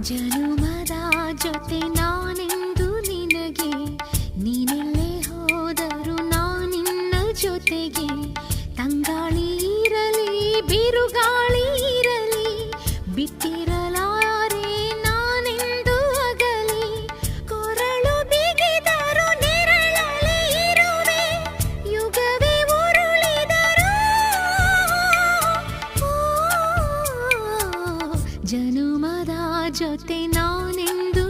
ಜನುಮದ ಜೊತೆ ನಾನೆಂದು ನಿನಗೆ, ನೀನೆಲ್ಲೇ ಹೋದರೂ ನಾನಿನ್ನ ಜೊತೆಗೆ. ತಂಗಾಳಿ ಇರಲಿ ಬಿರುಗಾಳಿ ಇರಲಿ, ಬಿಟ್ಟಿರಲಾರೆ ನಾನೆಂದು ಅಗಲಿ. ಕೊರಳು ಬಿಗಿದರೂ ನೆರಳಲ್ಲಿ ಇರುವೆ, ಯುಗವೇ ಉರುಳಿದರೂ. ಜನುಮದ ಜೊತೆ ನಾನೆಂದು